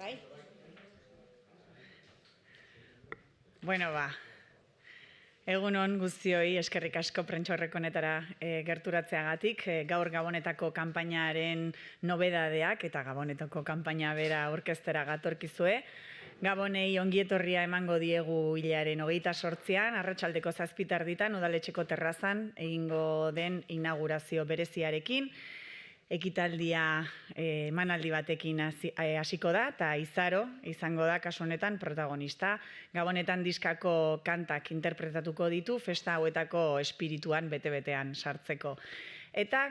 Bai? Bueno, egun on guztioi, eskerrik asko prentsaurreko honetara gerturatzeagatik. Gaur Gabonetako kanpainaren nobedadeak eta Gabonetako kanpaina bera aurkeztera gatorkizue. Gabonei ongietorria emango diegu hilaren 28an, arratsaldeko 7:00 udaletxeko terrazan egingo den inaugurazio bereziarekin. Ekitaldia emanaldi batekin hasiko da eta Izaro izango da kasu honetan protagonista. Gabonetan diskako kantak interpretatuko ditu festa hauetako espirituan bete-betean sartzeko. Eta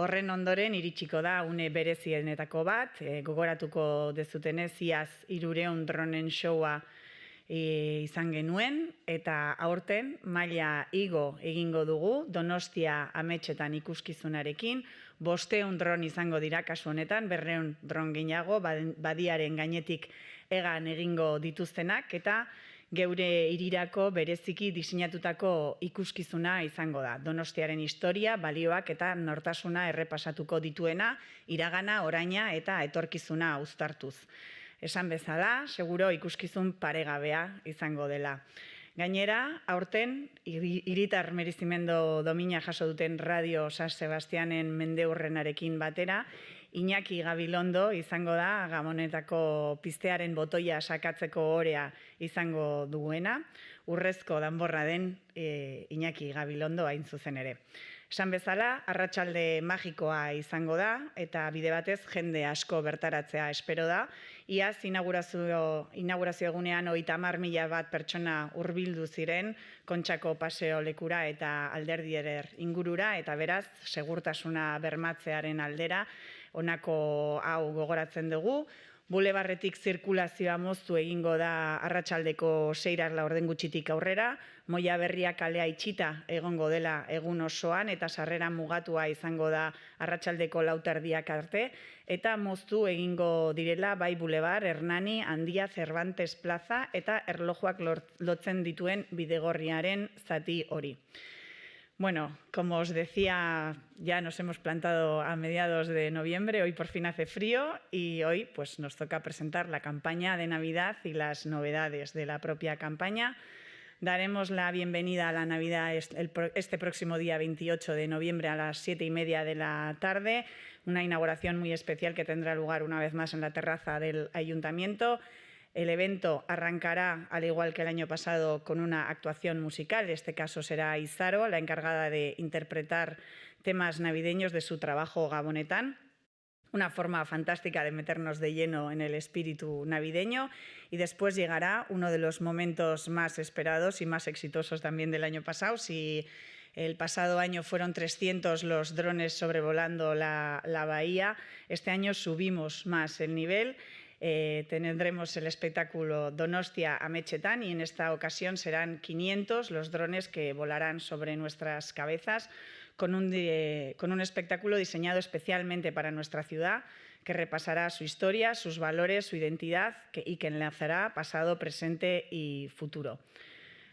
horren ondoren iritsiko da une berezienetako bat, gogoratuko dezutenez iaz 300 dronen showa izan genuen, eta aurten maila igo egingo dugu Donostia ametsetan ikuskizunarekin. 500 dron izango dira kasu honetan, 200 dron gehiago badiaren gainetik egan egingo dituztenak, eta geure hirirako bereziki diseinatutako ikuskizuna izango da. Donostiaren historia, balioak eta nortasuna errepasatuko dituena, iragana, oraina eta etorkizuna uztartuz. Esan bezala, seguro ikuskizun paregabea izango dela. Gainera, aurten, hiritar merezimendu domina jaso duten Radio San Sebastianen mendeurrenarekin batera, Iñaki Gabilondo izango da Gabonetako piztearen botoia sakatzeko orea izango duguena, urrezko danborra den Iñaki Gabilondo hain zuzen ere. Esan bezala, arratsalde magikoa izango da, eta bide batez jende asko bertaratzea espero da. Iaz, inaugurazio egunean 30.000 bat pertsona hurbildu ziren Kontxako paseo lekura eta Alderdi Eder ingurura, eta beraz, segurtasuna bermatzearen aldera, honako hau gogoratzen dugu. Bulebarretik zirkulazioa moztu egingo da arratsaldeko 6 gutxitik aurrera, Moia Berria kalea itxita egongo dela egun osoan eta sarrera mugatua izango da arratsaldeko 4:00 arte, eta moztu egingo direla bai Bulebar, Hernani, Handia, Cervantes Plaza eta erlojuak lotzen dituen bidegorriaren zati hori. Bueno, como os decía, ya nos hemos plantado a mediados de noviembre, hoy por fin hace frío y hoy pues, nos toca presentar la campaña de Navidad y las novedades de la propia campaña. Daremos la bienvenida a la Navidad este próximo día 28 de noviembre a las 7:30 de la tarde, una inauguración muy especial que tendrá lugar una vez más en la terraza del Ayuntamiento. El evento arrancará, al igual que el año pasado, con una actuación musical. En este caso será Izaro, la encargada de interpretar temas navideños de su trabajo gabonetán. Una forma fantástica de meternos de lleno en el espíritu navideño. Y después llegará uno de los momentos más esperados y más exitosos también del año pasado. Si el pasado año fueron 300 los drones sobrevolando la bahía, este año subimos más el nivel. Tendremos el espectáculo Donostia ametsetan y en esta ocasión serán 500 los drones que volarán sobre nuestras cabezas con un espectáculo diseñado especialmente para nuestra ciudad, que repasará su historia, sus valores, su identidad y que enlazará pasado, presente y futuro.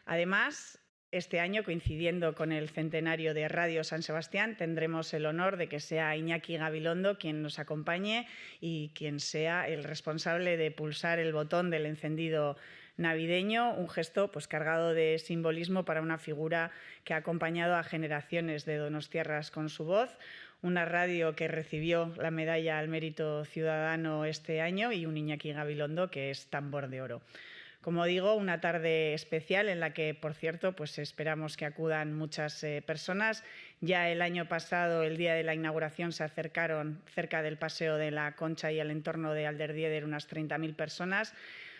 Además, este año, coincidiendo con el centenario de Radio San Sebastián, tendremos el honor de que sea Iñaki Gabilondo quien nos acompañe y quien sea el responsable de pulsar el botón del encendido navideño, un gesto pues, cargado de simbolismo para una figura que ha acompañado a generaciones de donostiarras con su voz, una radio que recibió la medalla al mérito ciudadano este año y un Iñaki Gabilondo que es tambor de oro. Como digo, una tarde especial en la que, por cierto, pues esperamos que acudan muchas personas. Ya el año pasado, el día de la inauguración, se acercaron cerca del Paseo de la Concha y el entorno de Alderdi Eder unas 30.000 personas,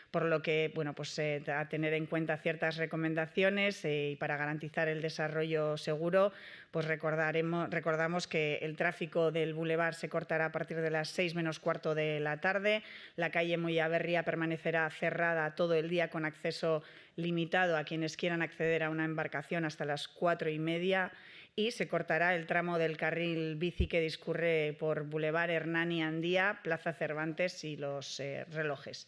por lo que, bueno, pues a tener en cuenta ciertas recomendaciones y para garantizar el desarrollo seguro, pues recordamos que el tráfico del Boulevard se cortará a partir de las 6:45 de la tarde, la calle Moya Berria permanecerá cerrada todo el día con acceso limitado a quienes quieran acceder a una embarcación hasta las 4:30 y se cortará el tramo del carril bici que discurre por Boulevard Hernani, Andía, Plaza Cervantes y los relojes.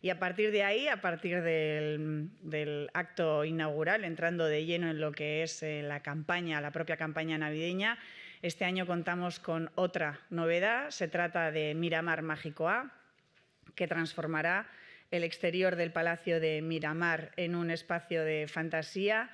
Y a partir de ahí, a partir del acto inaugural, entrando de lleno en lo que es la campaña, la propia campaña navideña, este año contamos con otra novedad. Se trata de Miramar Magikoa, que transformará el exterior del Palacio de Miramar en un espacio de fantasía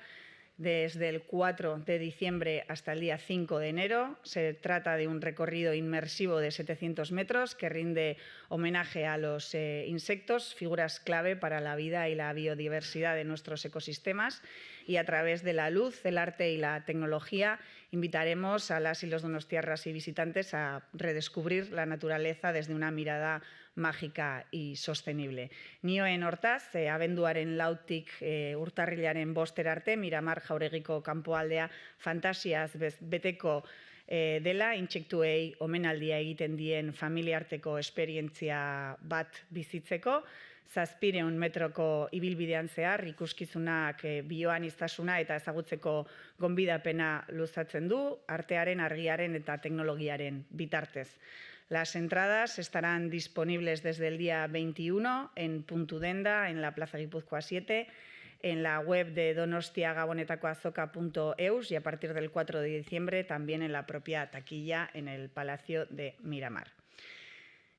desde el 4 de diciembre hasta el día 5 de enero. Se trata de un recorrido inmersivo de 700 metros que rinde homenaje a los insectos, figuras clave para la vida y la biodiversidad de nuestros ecosistemas. Y a través de la luz, el arte y la tecnología invitaremos a las y los donostiarras y visitantes a redescubrir la naturaleza desde una mirada mágica y sostenible. Nioen hortaz, abenduaren lautik urtarrilaren boster arte, Miramar jauregiko kanpoaldea fantasiaz beteko dela, intsektuei omenaldia egiten dien familiarteko esperientzia bat bizitzeko, 700 metroko ibilbidean zehar ikuskizunak bioaniztasuna eta ezagutzeko gonbidapena luzatzen du, artearen, argiaren eta teknologiaren bitartez. Las entradas estarán disponibles desde el día 21 en Puntudenda, en la Plaza Guipúzcoa 7, en la web de donostiagabonetakoazoka.eus y a partir del 4 de diciembre también en la propia taquilla en el Palacio de Miramar.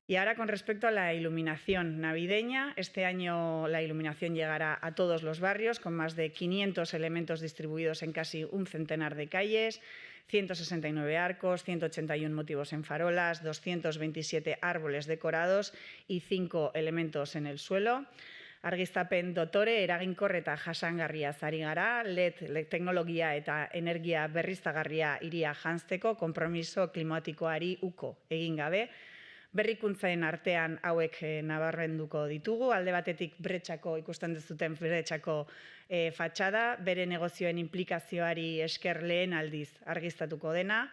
Y ahora con respecto a la iluminación navideña, este año la iluminación llegará a todos los barrios con más de 500 elementos distribuidos en casi un centenar de calles, 169 arcos, 181 motivos en farolas, 227 árboles decorados y 5 elementos en el suelo. Argiztapen dotore eraginkor eta jasangarria ari gara, LED teknologia eta energia berriztagarria hiria janzteko konpromiso klimatikoari uko egin gabe. Berrikuntzen artean hauek nabarmenduko ditugu, alde batetik bretxako, ikusten duzuten bretxako fatxada, bere negozioen implikazioari esker lehen aldiz argiztatuko dena,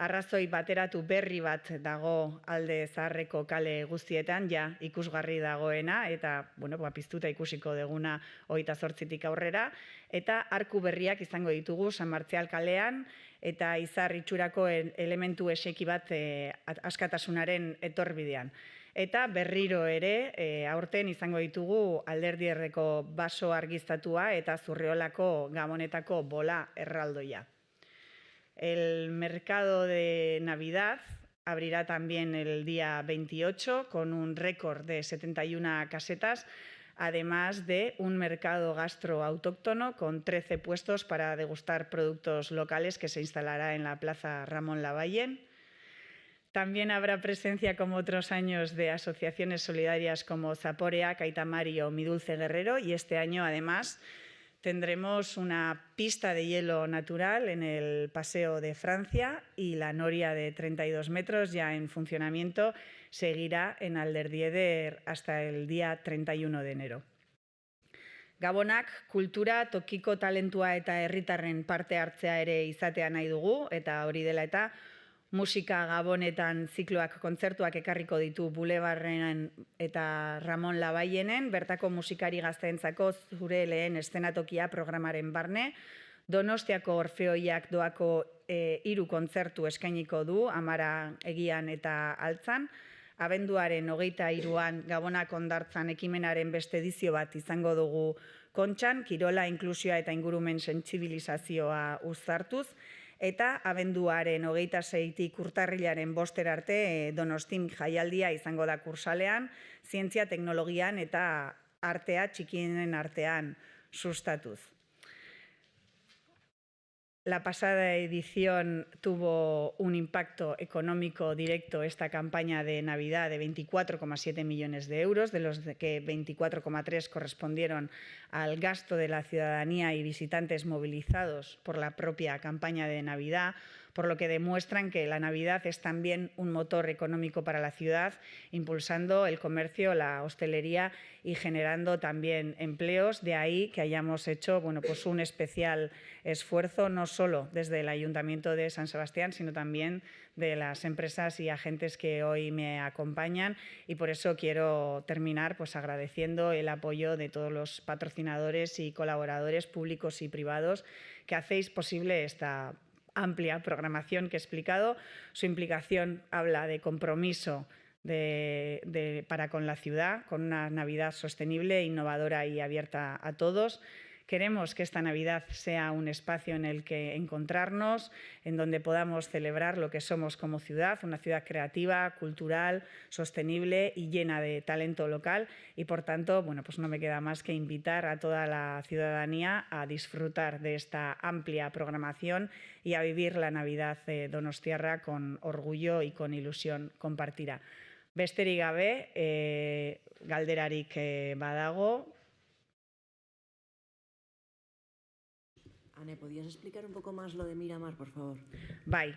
arrazoi bateratu berri bat dago alde zaharreko kale guztietan, ja ikusgarri dagoena, eta piztuta ikusiko deguna 28tik aurrera, eta arku berriak izango ditugu San Martzial kalean, eta izar itxurako elementu eseki bat askatasunaren etorbidean. Eta berriro ere, aurten izango ditugu Alderdierreko baso argiztatua eta Zurriolako Gabonetako bola erraldoia. El mercado de Navidad abrirá también el día 28 con un récord de 71 casetas, además de un mercado gastroautóctono con 13 puestos para degustar productos locales que se instalará en la Plaza Ramón Lavallen. También habrá presencia, como otros años, de asociaciones solidarias como Zaporea, Caitamari o Mi Dulce Guerrero, y este año, además, tendremos una pista de hielo natural en el Paseo de Francia y la noria de 32 metros ya en funcionamiento seguirá en Alderdieder hasta el día 31 de enero. Gabonak kultura, tokiko talentua eta herritarren parte hartzea ere izatea nahi dugu, eta hori dela eta musika Gabonetan zikloak kontzertuak ekarriko ditu Bulebarren eta Ramon Lavallenen, bertako musikari gazteentzako zure lehen eszenatokia programaren barne, Donostiako Orfeoiak doako 3 kontzertu eskainiko du, Amara Egian eta Altzan, abenduaren 23an Gabonak Hondartzan ekimenaren beste edizio bat izango dugu Kontxan, kirola, inklusioa eta ingurumen sentsibilizazioa uztartuz, eta abenduaren 26tik urtarrilaren 5 arte Donostin jaialdia izango da Kursalean, zientzia, teknologian eta artea txikienen artean sustatuz. La pasada edición tuvo un impacto económico directo esta campaña de Navidad de 24,7 millones de euros, de los que 24,3 correspondieron al gasto de la ciudadanía y visitantes movilizados por la propia campaña de Navidad, por lo que demuestran que la Navidad es también un motor económico para la ciudad, impulsando el comercio, la hostelería y generando también empleos. De ahí que hayamos hecho un especial esfuerzo, no solo desde el Ayuntamiento de San Sebastián, sino también de las empresas y agentes que hoy me acompañan, y por eso quiero terminar agradeciendo el apoyo de todos los patrocinadores y colaboradores públicos y privados que hacéis posible esta amplia programación que he explicado. Su implicación habla de compromiso para con la ciudad, con una Navidad sostenible, innovadora y abierta a todos, Queremos que esta Navidad sea un espacio en el que encontrarnos, en donde podamos celebrar lo que somos como ciudad, una ciudad creativa, cultural, sostenible y llena de talento local. Y por tanto, bueno, pues no me queda más que invitar a toda la ciudadanía a disfrutar de esta amplia programación y a vivir la Navidad donostiarra con orgullo y con ilusión compartida. Besterik gabe, galderarik badago. Ane, ¿podías explicar un poco más lo de Miramar, por favor? Bai.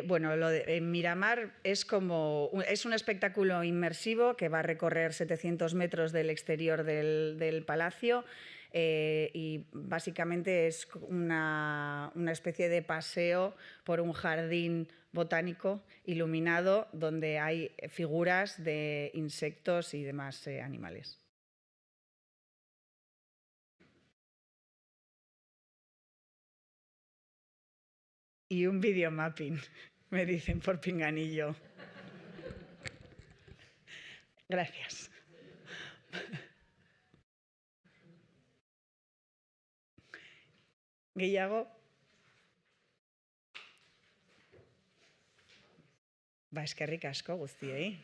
Bueno, lo de Miramar es un espectáculo inmersivo que va a recorrer 700 metros del exterior del palacio y básicamente es una especie de paseo por un jardín botánico iluminado donde hay figuras de insectos y demás animales. Y un videomapping, me dicen por pinganillo. Gracias. Gehiago? Eskerrik asko guztiei.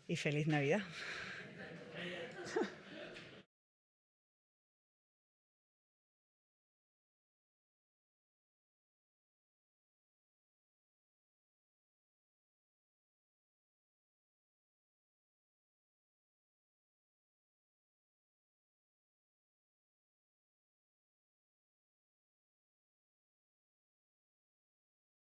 Y feliz Navidad.